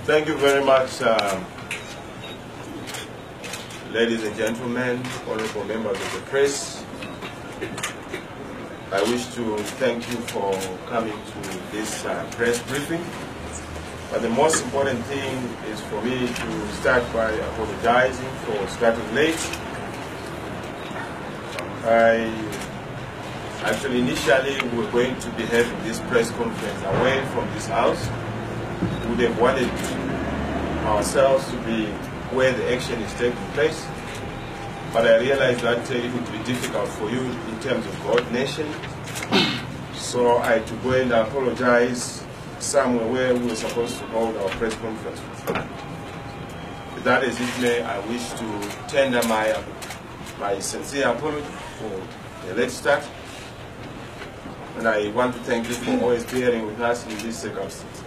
Thank you very much, ladies and gentlemen, honorable members of the press. I wish to thank you for coming to this press briefing. But the most important thing is for me to start by apologizing for starting late. Actually, initially, we were going to be having this press conference away from this house. We would have wanted ourselves to be where the action is taking place. But I realized that it would be difficult for you in terms of coordination. So I had to go and apologize somewhere where we were supposed to hold our press conference. With that as it may, I wish to tender my sincere apology for the late start. And I want to thank you for always bearing with us in these circumstances.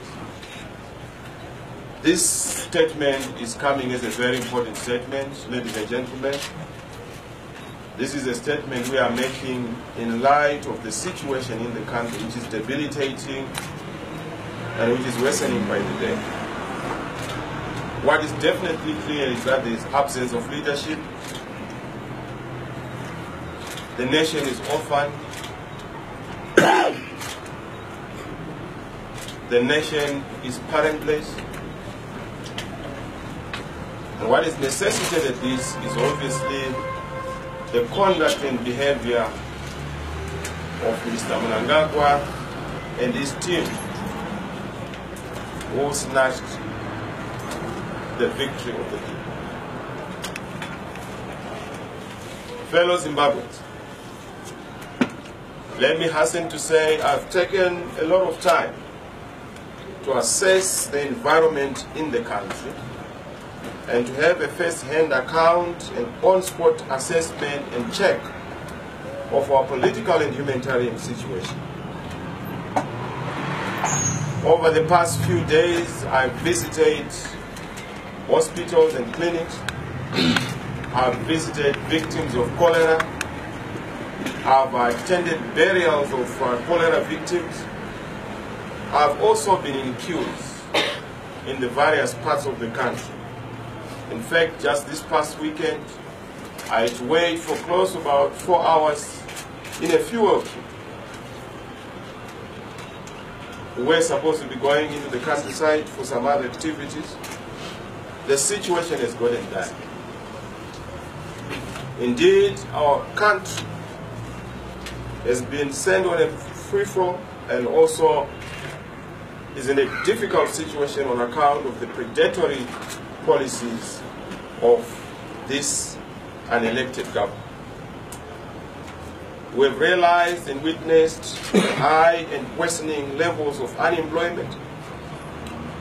This statement is coming as a very important statement, ladies and gentlemen. This is a statement we are making in light of the situation in the country, which is debilitating and which is worsening by the day. What is definitely clear is that there is absence of leadership. The nation is orphaned. The nation is parentless. And what is necessitated this is obviously the conduct and behavior of Mr. Mnangagwa and his team, who snatched the victory of the people. Fellow Zimbabweans, let me hasten to say I've taken a lot of time to assess the environment in the country and to have a first-hand account and on-spot assessment and check of our political and humanitarian situation. Over the past few days, I've visited hospitals and clinics. I've visited victims of cholera. I've attended burials of cholera victims. I've also been in queues in the various parts of the country. In fact, just this past weekend, I had to wait for close to about 4 hours in a fuel queue. We were supposed to be going into the countryside for some other activities. The situation has gotten dire. Indeed, our country has been sent on a freefall and also is in a difficult situation on account of the predatory policies of this unelected government. We've realized and witnessed high and worsening levels of unemployment,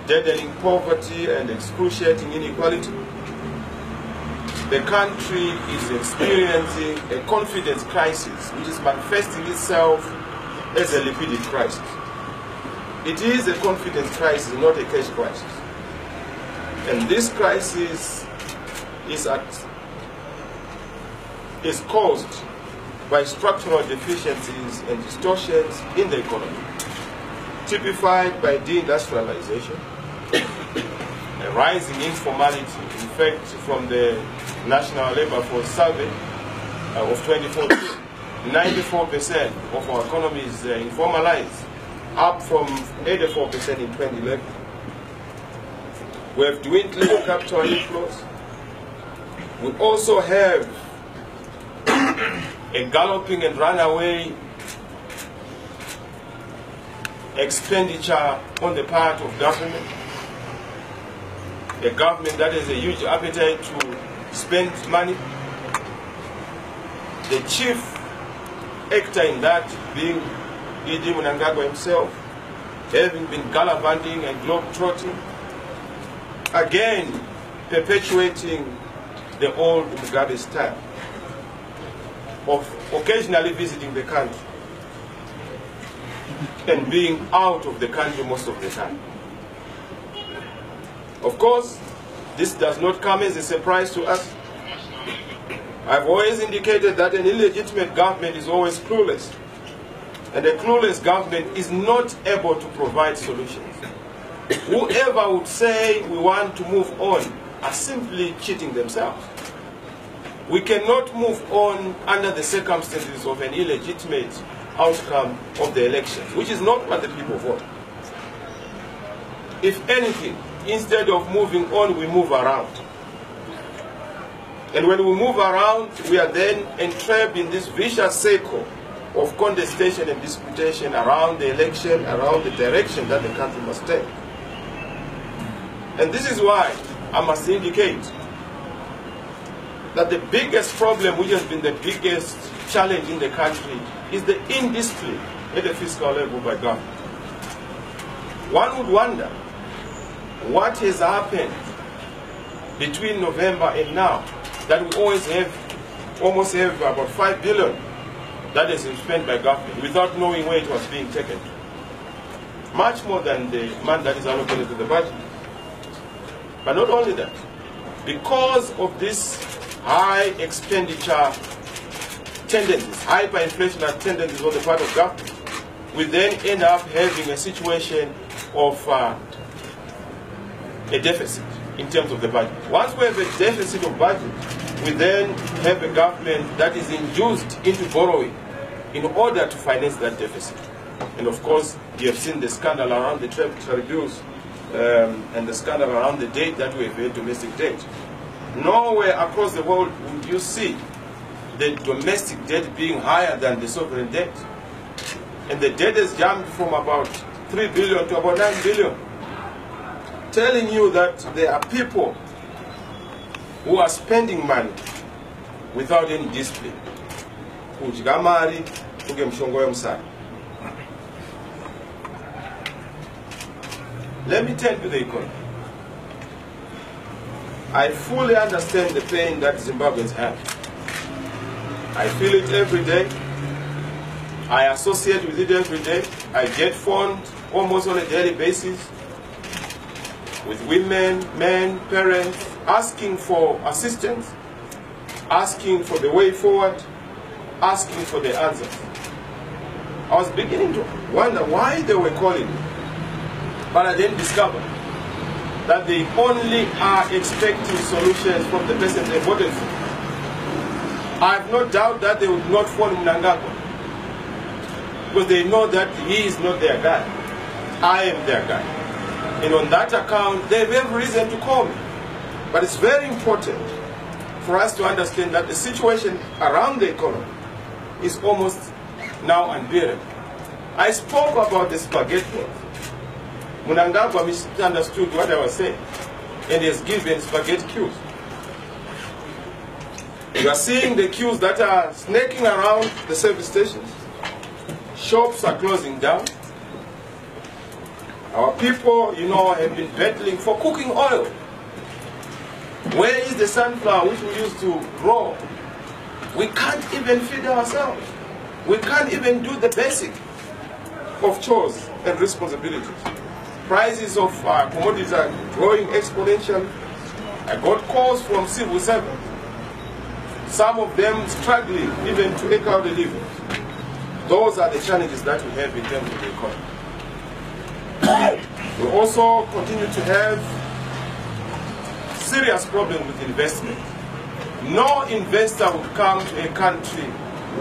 deadening poverty and excruciating inequality. The country is experiencing a confidence crisis which is manifesting itself as a liquidity crisis. It is a confidence crisis, not a cash crisis. And this crisis is at is caused by structural deficiencies and distortions in the economy, typified by deindustrialization, a rising informality. In fact, from the National Labor Force Survey of 2014, 94% of our economy is informalized, up from 84% in 2011. We have dwindling capital inflows. We also have a galloping and runaway expenditure on the part of government. A government that has a huge appetite to spend money. The chief actor in that being E.D. Mnangagwa himself, having been gallivanting and globe-trotting, again perpetuating the old Mugabe style of occasionally visiting the country and being out of the country most of the time. Of course, this does not come as a surprise to us. I've always indicated that an illegitimate government is always clueless, and a clueless government is not able to provide solutions. Whoever would say we want to move on are simply cheating themselves. We cannot move on under the circumstances of an illegitimate outcome of the elections, which is not what the people vote. If anything, instead of moving on, we move around. And when we move around, we are then entrapped in this vicious circle of contestation and disputation around the election, around the direction that the country must take. And this is why I must indicate that the biggest problem, which has been the biggest challenge in the country, is the indiscipline at the fiscal level by government. One would wonder what has happened between November and now that we almost have about 5 billion that has been spent by government without knowing where it was being taken to. Much more than the money that is allocated to the budget. But not only that, because of this high expenditure tendencies, hyperinflationary tendencies on the part of government, we then end up having a situation of a deficit in terms of the budget. Once we have a deficit of budget, we then have a government that is induced into borrowing in order to finance that deficit. And of course, you have seen the scandal around the treasury bills and the scandal around the debt that we have had, domestic debt. Nowhere across the world would you see the domestic debt being higher than the sovereign debt. And the debt has jumped from about 3 billion to about 9 billion. Telling you that there are people who are spending money without any discipline. Let me turn to the economy. I fully understand the pain that Zimbabweans have. I feel it every day. I associate with it every day. I get phoned almost on a daily basis with women, men, parents, asking for assistance, asking for the way forward, asking for the answers. I was beginning to wonder why they were calling me, but I then discovered that they only are expecting solutions from the person they voted for. I have no doubt that they would not phone Mnangagwa, because they know that he is not their guy. I am their guy. And on that account, they have every reason to call me. But it's very important for us to understand that the situation around the economy is almost now unbearable. I spoke about the spaghetti wars. Mnangagwa misunderstood what I was saying and has given spaghetti queues. You are seeing the queues that are snaking around the service stations. Shops are closing down. Our people, you know, have been battling for cooking oil. Where is the sunflower which we used to grow? We can't even feed ourselves. We can't even do the basic of chores and responsibilities. Prices of commodities are growing exponentially. I got calls from civil servants some of them struggling even to eke out a living. Those are the challenges that we have in terms of the economy. We also continue to have serious problem with investment. No investor would come to a country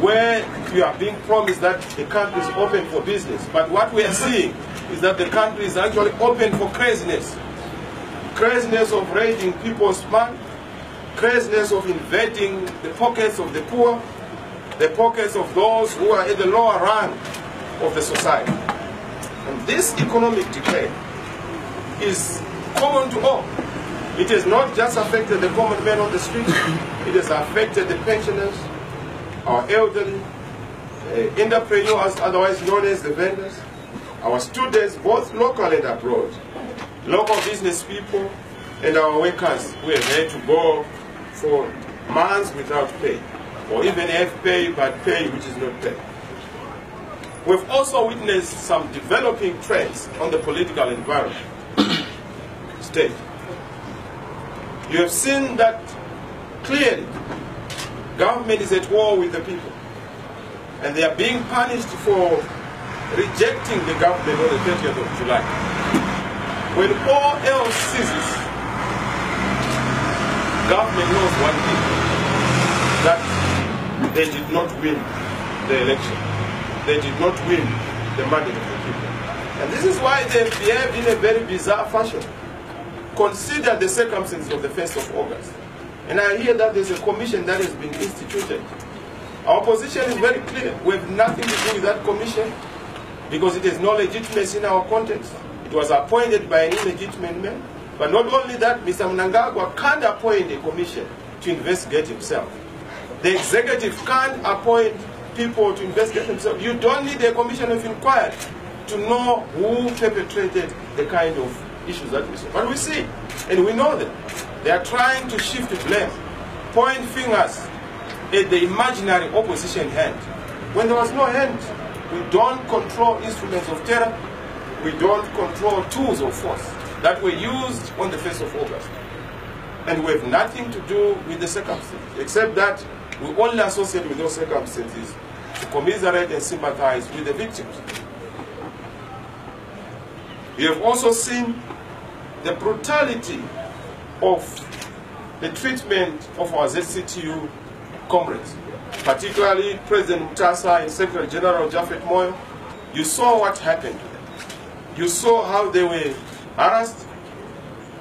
where you are being promised that the country is open for business. But what we are seeing is that the country is actually open for craziness. Craziness of raiding people's money, craziness of invading the pockets of the poor, the pockets of those who are at the lower rung of the society. And this economic decay is common to all. It has not just affected the common man on the street, it has affected the pensioners, our elderly, entrepreneurs, otherwise known as the vendors, our students, both local and abroad, local business people, and our workers who have had to go for months without pay, or even have pay, but pay which is not pay. We've also witnessed some developing trends on the political environment stage. You have seen that clearly government is at war with the people, and they are being punished for rejecting the government on the 30th of July. When all else ceases, government knows one thing, that they did not win the election. They did not win the mandate of the people. And this is why they behave in a very bizarre fashion. Consider the circumstances of the 1st of August. And I hear that there's a commission that has been instituted. Our position is very clear. We have nothing to do with that commission because it has no legitimacy in our context. It was appointed by an illegitimate man. But not only that, Mr. Mnangagwa can't appoint a commission to investigate himself. The executive can't appoint people to investigate themselves. You don't need a commission of inquiry to know who perpetrated the kind of issues that we see. But we see, and we know them. They are trying to shift blame, point fingers at the imaginary opposition hand. When there was no hand, we don't control instruments of terror, we don't control tools of force that were used on the 1st of August. And we have nothing to do with the circumstances, except that we only associate with those circumstances to commiserate and sympathize with the victims. We have also seen the brutality of the treatment of our ZCTU comrades, particularly President Mutasa and Secretary General Japhet Moyo. You saw what happened to them. You saw how they were harassed.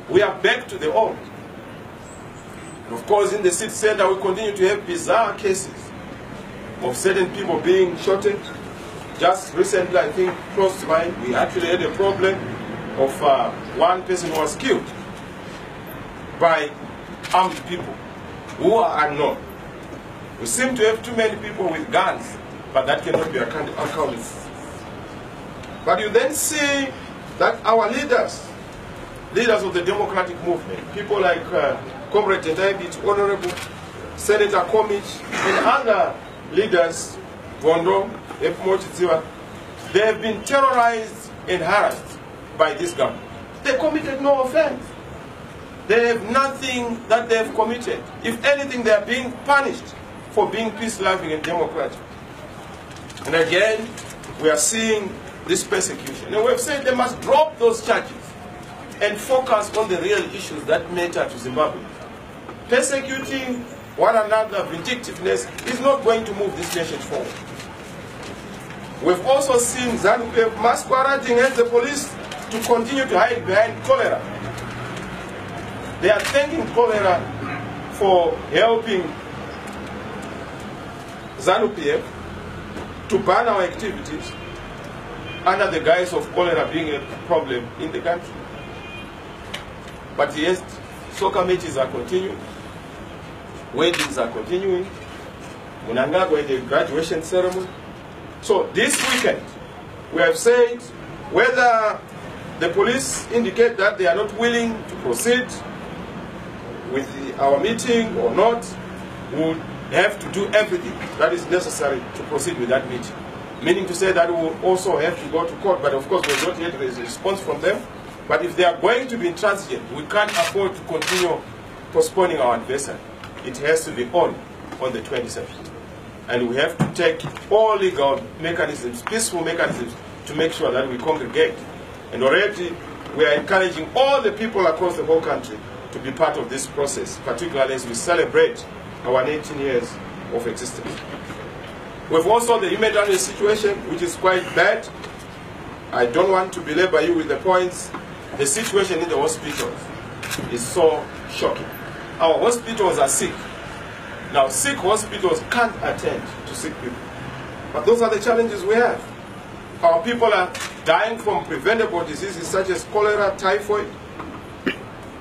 We are back to the old. And of course, in the city center, we continue to have bizarre cases of certain people being shot. Just recently, I think, close to mine, we actually had a problem of one person who was killed by armed people who are unknown. We seem to have too many people with guns, but that cannot be accounted for. But you then see that our leaders of the democratic movement, people like Comrade David, Honorable Senator Komich, and other leaders, Vondo, Epmochiziwa, they have been terrorized and harassed by this government. They committed no offense. They have nothing that they have committed. If anything, they are being punished for being peace-loving and democratic. And again, we are seeing this persecution. And we have said they must drop those charges and focus on the real issues that matter to Zimbabwe. Persecuting one another, vindictiveness, is not going to move this nation forward. We've also seen ZANU-PF masquerading as the police to continue to hide behind cholera. They are thanking cholera for helping ZANU-PF to ban our activities under the guise of cholera being a problem in the country. But yes, soccer matches are continuing, weddings are continuing, Mnangagwa had a graduation ceremony. So this weekend, we have said whether the police indicate that they are not willing to proceed with our meeting or not, we will have to do everything that is necessary to proceed with that meeting. Meaning to say that we will also have to go to court, but of course we have not yet received a response from them. But if they are going to be intransigent, we can't afford to continue postponing our adversary. It has to be on. on the 27th. And we have to take all legal mechanisms, peaceful mechanisms, to make sure that we congregate. And already we are encouraging all the people across the whole country to be part of this process, particularly as we celebrate our 18 years of existence. We've also the humanitarian situation, which is quite bad. I don't want to belabor you with the points. The situation in the hospitals is so shocking. Our hospitals are sick. Now, sick hospitals can't attend to sick people. But those are the challenges we have. Our people are dying from preventable diseases such as cholera, typhoid.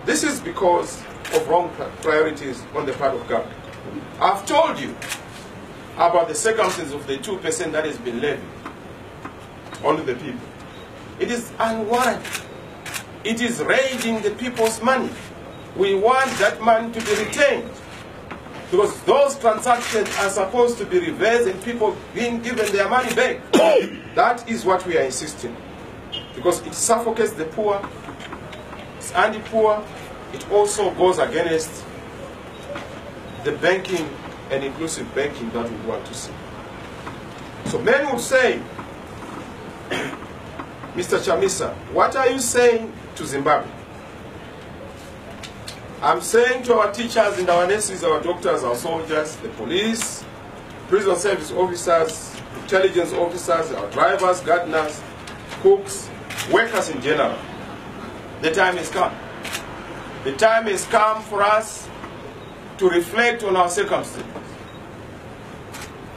This is because of wrong priorities on the part of government. I've told you about the circumstances of the 2% that has been levied on the people. It is unwarranted. It is raiding the people's money. We want that money to be retained, because those transactions are supposed to be reversed and people being given their money back. That is what we are insisting, because it suffocates the poor, it's anti-poor, it also goes against the banking and inclusive banking that we want to see. So many would say, Mr. Chamisa, what are you saying to Zimbabwe? I'm saying to our teachers and our nurses, our doctors, our soldiers, the police, prison service officers, intelligence officers, our drivers, gardeners, cooks, workers in general, the time has come. The time has come for us to reflect on our circumstances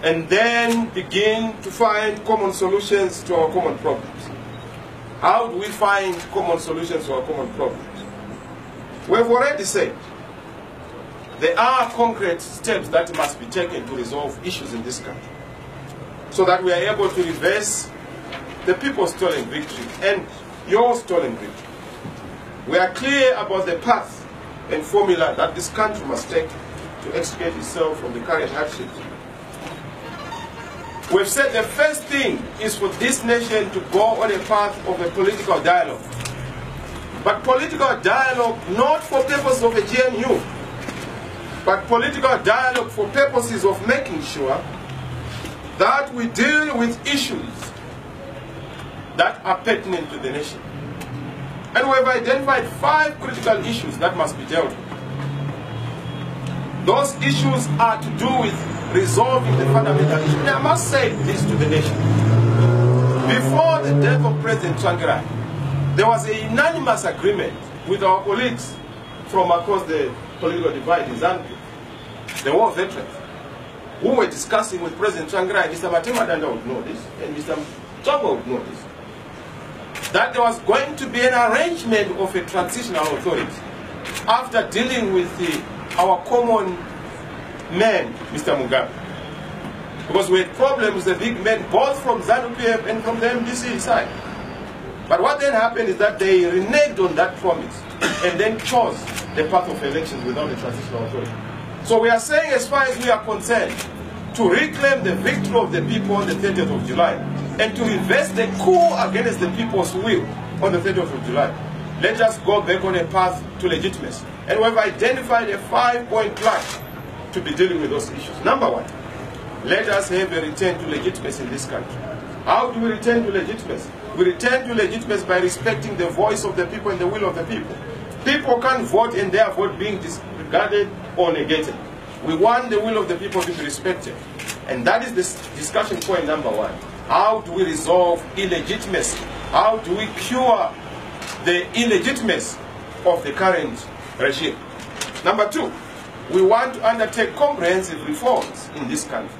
and then begin to find common solutions to our common problems. How do we find common solutions to our common problems? We've already said there are concrete steps that must be taken to resolve issues in this country so that we are able to reverse the people's stolen victory and your stolen victory. We are clear about the path and formula that this country must take to extricate itself from the current hardships. We've said the first thing is for this nation to go on a path of a political dialogue. But political dialogue not for purposes of a GNU, but political dialogue for purposes of making sure that we deal with issues that are pertinent to the nation. And we've identified 5 critical issues that must be dealt with. Those issues are to do with resolving the fundamental issue. And I must say this to the nation. Before the death of President Tsvangirai, there was a unanimous agreement with our colleagues from across the political divide in Zambia, the war veterans, who were discussing with President Tsvangirai. Mr. Matemadanda would know this, and Mr. Tsvangirai would know this, that there was going to be an arrangement of a transitional authority after dealing with our common man, Mr. Mugabe. Because we had problems with the big men, both from ZANU-PF and from the MDC side. But what then happened is that they reneged on that promise and then chose the path of elections without a transitional authority. So we are saying, as far as we are concerned, to reclaim the victory of the people on the 30th of July and to reverse the coup against the people's will on the 30th of July, let us go back on a path to legitimacy. And we have identified a 5-point plan to be dealing with those issues. Number 1, let us have a return to legitimacy in this country. How do we return to legitimacy? We return to legitimacy by respecting the voice of the people and the will of the people. People can't vote and their vote being disregarded or negated. We want the will of the people to be respected. And that is this discussion point number 1. How do we resolve illegitimacy? How do we cure the illegitimacy of the current regime? Number 2, we want to undertake comprehensive reforms in this country.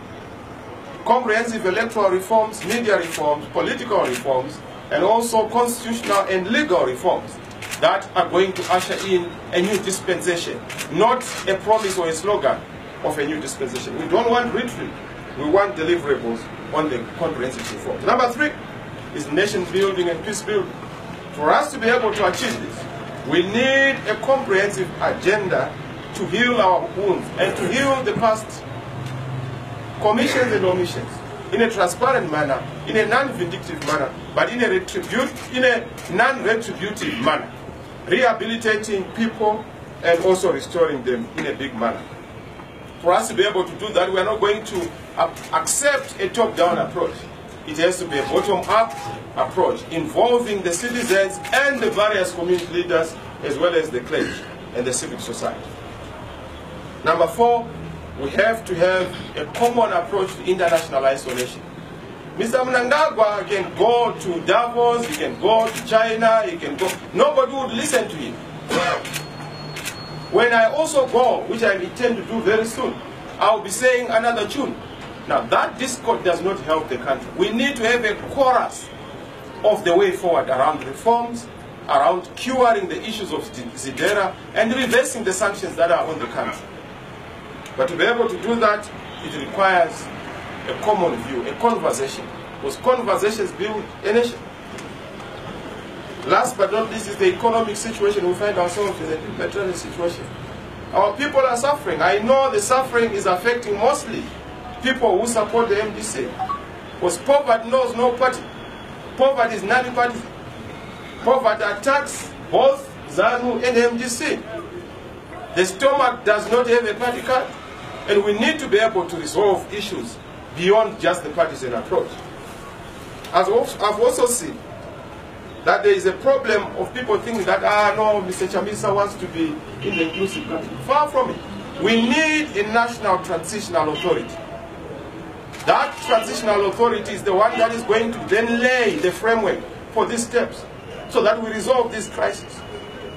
Comprehensive electoral reforms, media reforms, political reforms, and also constitutional and legal reforms that are going to usher in a new dispensation, not a promise or a slogan of a new dispensation. We don't want retreat. We want deliverables on the comprehensive reforms. Number 3 is nation building and peace building. For us to be able to achieve this, we need a comprehensive agenda to heal our wounds and to heal the past commissions and omissions in a transparent manner, in a non-vindictive manner, but in a non-retributive manner, rehabilitating people and also restoring them in a big manner. For us to be able to do that, we are not going to accept a top-down approach. It has to be a bottom-up approach involving the citizens and the various community leaders, as well as the clergy and the civic society. Number 4, we have to have a common approach to international isolation. Mr. Mnangagwa can go to Davos, he can go to China, he can go. Nobody would listen to him. When I also go, which I intend to do very soon, I'll be saying another tune. Now, that discord does not help the country. We need to have a chorus of the way forward around reforms, around curing the issues of Zidera, and reversing the sanctions that are on the country. But to be able to do that, it requires a common view, a conversation, because conversations build a nation. Last but not least is the economic situation. We find ourselves in a predatory situation. Our people are suffering. I know the suffering is affecting mostly people who support the MDC. Because poverty knows no party. Poverty is non-party. Poverty attacks both ZANU and MDC. The stomach does not have a party card. And we need to be able to resolve issues beyond just the partisan approach. I've also seen that there is a problem of people thinking that, no, Mr. Chamisa wants to be in the inclusive country. Far from it. We need a National Transitional Authority. That Transitional Authority is the one that is going to then lay the framework for these steps so that we resolve this crisis.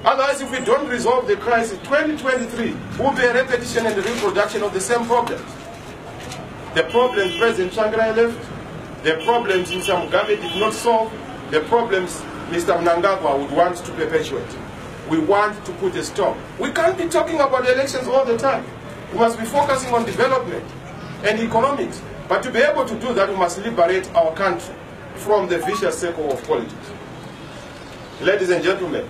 Otherwise, if we don't resolve the crisis, 2023 will be a repetition and a reproduction of the same problems. The problems President Tsvangirai left, the problems Mr. Mugabe did not solve, the problems Mr. Mnangagwa would want to perpetuate. We want to put a stop. We can't be talking about elections all the time. We must be focusing on development and economics. But to be able to do that, we must liberate our country from the vicious circle of politics. Ladies and gentlemen,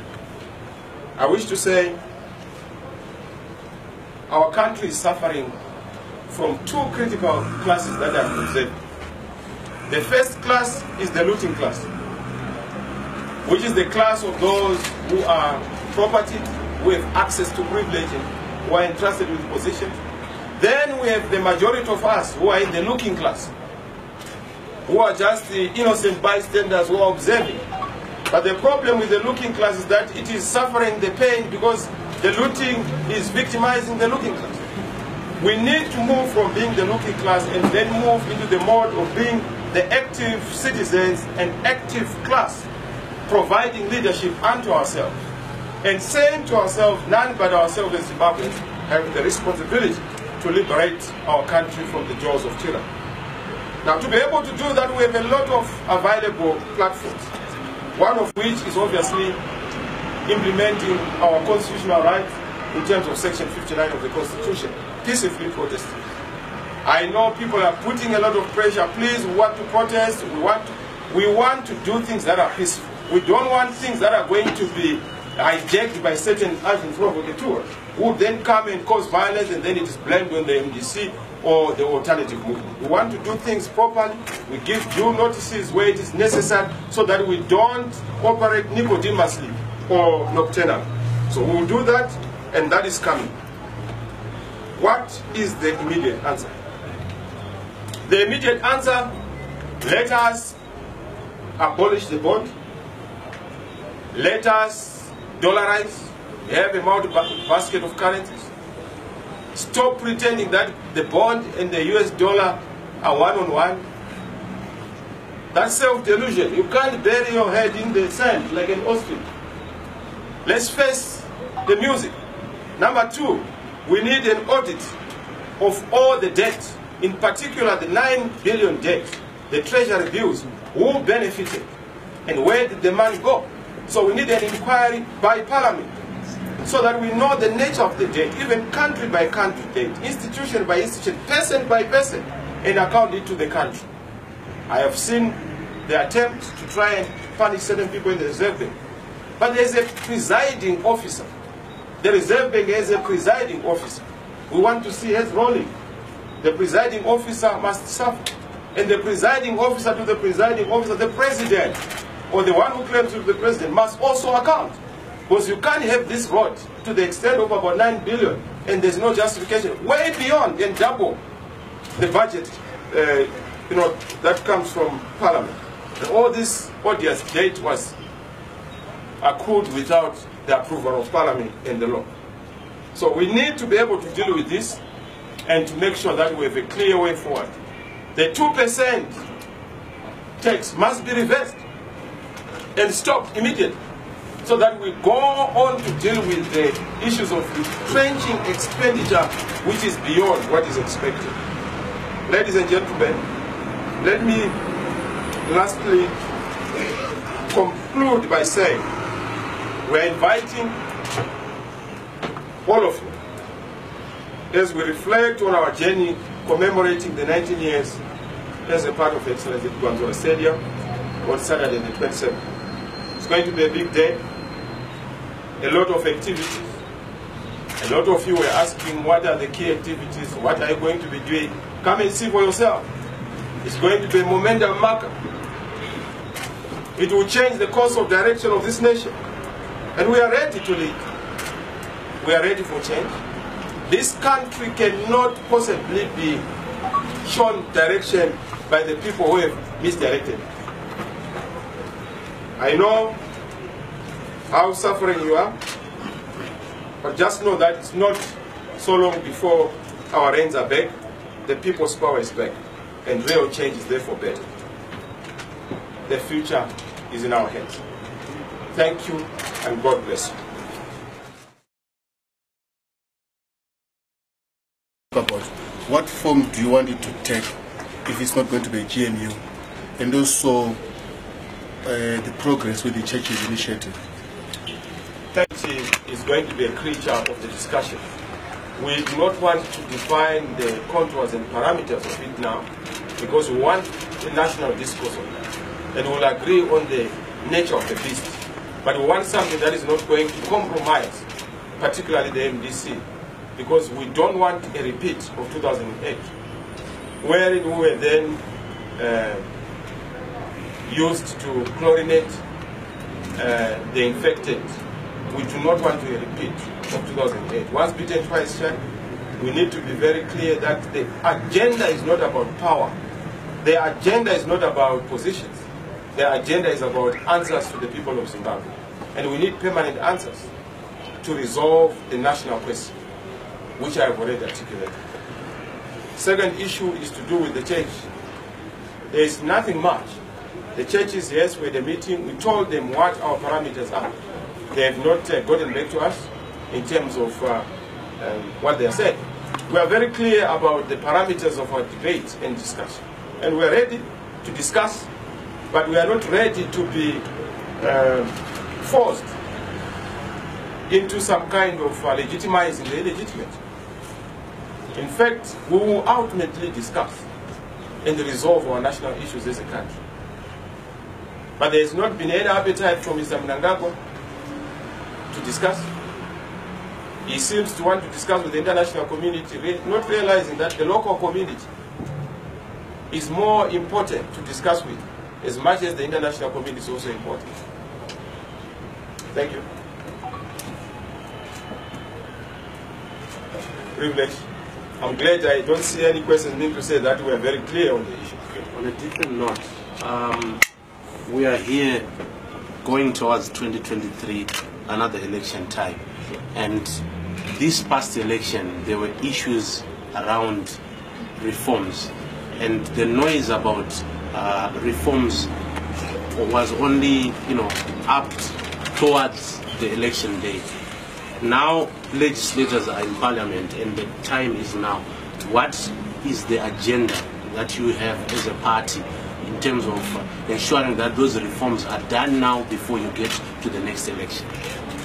I wish to say our country is suffering from 2 critical classes that are presented. The first class is the looting class, which is the class of those who are property, who have access to privilege, and who are entrusted with positions. Then we have the majority of us who are in the looking class, who are just the innocent bystanders who are observing. But the problem with the looking class is that it is suffering the pain because the looting is victimizing the looking class. We need to move from being the looking class and then move into the mode of being the active citizens and active class, providing leadership unto ourselves. And saying to ourselves, none but ourselves as Zimbabweans have the responsibility to liberate our country from the jaws of tyranny. Now, to be able to do that, we have a lot of available platforms. One of which is obviously implementing our constitutional rights in terms of Section 59 of the Constitution, peacefully protesting. I know people are putting a lot of pressure. Please, we want to protest. We want to do things that are peaceful. We don't want things that are going to be hijacked by certain agents provocateurs who then come and cause violence, and then it is blamed on the MDC or the alternative movement. We want to do things properly. We give due notices where it is necessary so that we don't operate nicodemously or nocturnally. So we will do that, and that is coming. What is the immediate answer? The immediate answer, let us abolish the bond. Let us dollarize, have a multi-basket of currencies. Stop pretending that the bond and the US dollar are one-on-one. That's self-delusion. You can't bury your head in the sand like an ostrich. Let's face the music. Number 2, we need an audit of all the debt, in particular the 9 billion debt, the treasury bills, who benefited and where did the money go. So we need an inquiry by Parliament so that we know the nature of the debt, even country by country debt, institution by institution, person by person, and account it to the country. I have seen the attempt to try and punish certain people in the Reserve Bank. But there is a presiding officer. The Reserve Bank has a presiding officer. We want to see heads rolling. The presiding officer must suffer. And the presiding officer to the presiding officer, the president, or the one who claims to be the president, must also account. Because you can't have this rot to the extent of about 9 billion and there's no justification, way beyond and double the budget that comes from Parliament. And all this odious debt was accrued without the approval of Parliament and the law. So we need to be able to deal with this and to make sure that we have a clear way forward. The 2% tax must be reversed and stopped immediately, so that we go on to deal with the issues of retrenching expenditure which is beyond what is expected. Ladies and gentlemen, let me lastly conclude by saying we're inviting all of you, as we reflect on our journey commemorating the 19 years as a part of Excellence at Tsvangirai Stadium on Saturday the 27th. It's going to be a big day, a lot of activities. A lot of you were asking what are the key activities, what are you going to be doing? Come and see for yourself. It's going to be a momentum marker. It will change the course of direction of this nation. And we are ready to lead. We are ready for change. This country cannot possibly be shown direction by the people who have misdirected. I know how suffering you are, but just know that it's not so long before our reins are back, the people's power is back, and real change is there for better. The future is in our hands. Thank you, and God bless you. About what form do you want it to take if it's not going to be a GNU, and also the progress with the church's initiative? Is going to be a creature of the discussion. We do not want to define the contours and parameters of it now, because we want a national discourse on that, and we'll agree on the nature of the beast. But we want something that is not going to compromise, particularly the MDC, because we don't want a repeat of 2008, wherein we were then used to chlorinate the infected. We do not want to repeat of 2008. Once bitten, twice shy. We need to be very clear that the agenda is not about power. The agenda is not about positions. The agenda is about answers to the people of Zimbabwe. And we need permanent answers to resolve the national question, which I have already articulated. Second issue is to do with the church. There is nothing much. The churches, yes, we had a meeting. We told them what our parameters are. They have not gotten back to us in terms of what they have said. We are very clear about the parameters of our debate and discussion. And we are ready to discuss, but we are not ready to be forced into some kind of legitimizing the illegitimate. In fact, we will ultimately discuss and resolve our national issues as a country. But there has not been any appetite from Mr. Mnangagwa to discuss. He seems to want to discuss with the international community, not realizing that the local community is more important to discuss with, as much as the international community is also important. Thank you. Privilege. I'm glad I don't see any questions mean to say that we are very clear on the issue. On a different note, we are here going towards 2023, another election time. And this past election, there were issues around reforms. And the noise about reforms was only, upped towards the election day. Now, legislators are in parliament and the time is now. What is the agenda that you have as a party in terms of ensuring that those reforms are done now before you get to the next election?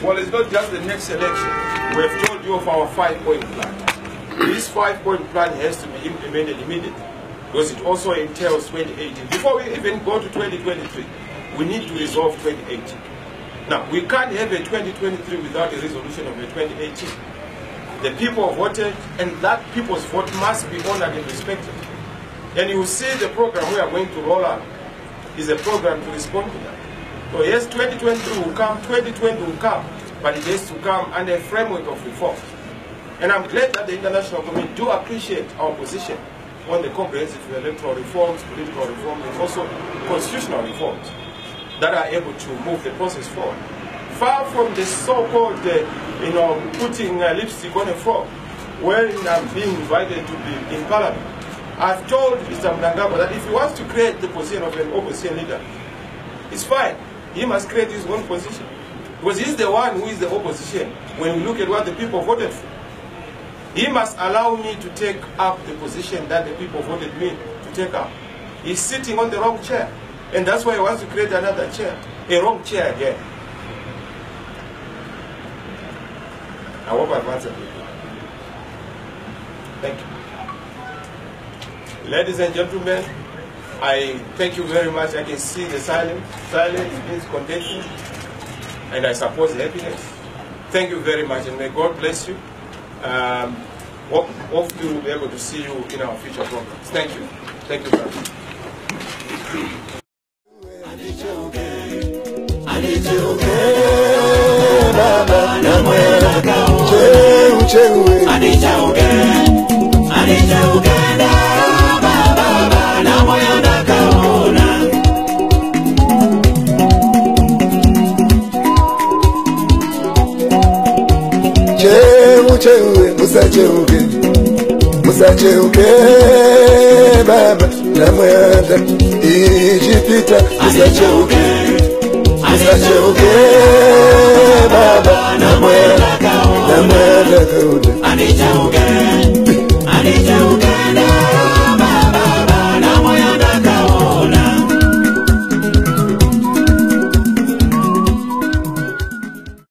Well, it's not just the next election. We have told you of our 5-point plan. This 5-point plan has to be implemented immediately, because it also entails 2018. Before we even go to 2023, we need to resolve 2018. Now, we can't have a 2023 without a resolution of a 2018. The people voted, and that people's vote must be honored and respected. And you will see the program we are going to roll out is a program to respond to that. So yes, 2023 will come, 2020 will come, but it has to come under a framework of reform. And I'm glad that the international community do appreciate our position on the comprehensive electoral reforms, political reforms, and also constitutional reforms that are able to move the process forward. Far from the so-called, putting lipstick on a frog, when I'm being invited to be in Parliament. I've told Mr. Mnangagwa that if he wants to create the position of an opposition leader, it's fine. He must create his own position. Because he's the one who is the opposition when we look at what the people voted for. He must allow me to take up the position that the people voted me to take up. He's sitting on the wrong chair. And that's why he wants to create another chair. A wrong chair again. I hope I've answered you. Thank you. Ladies and gentlemen, I thank you very much. I can see the silence. Silence means contention. And I suppose happiness. Thank you very much, and may God bless you. Hopefully we'll be able to see you in our future programs. Thank you. Thank you very much. Musacheuke baba namwanda ijipita musacheuke baba namwanda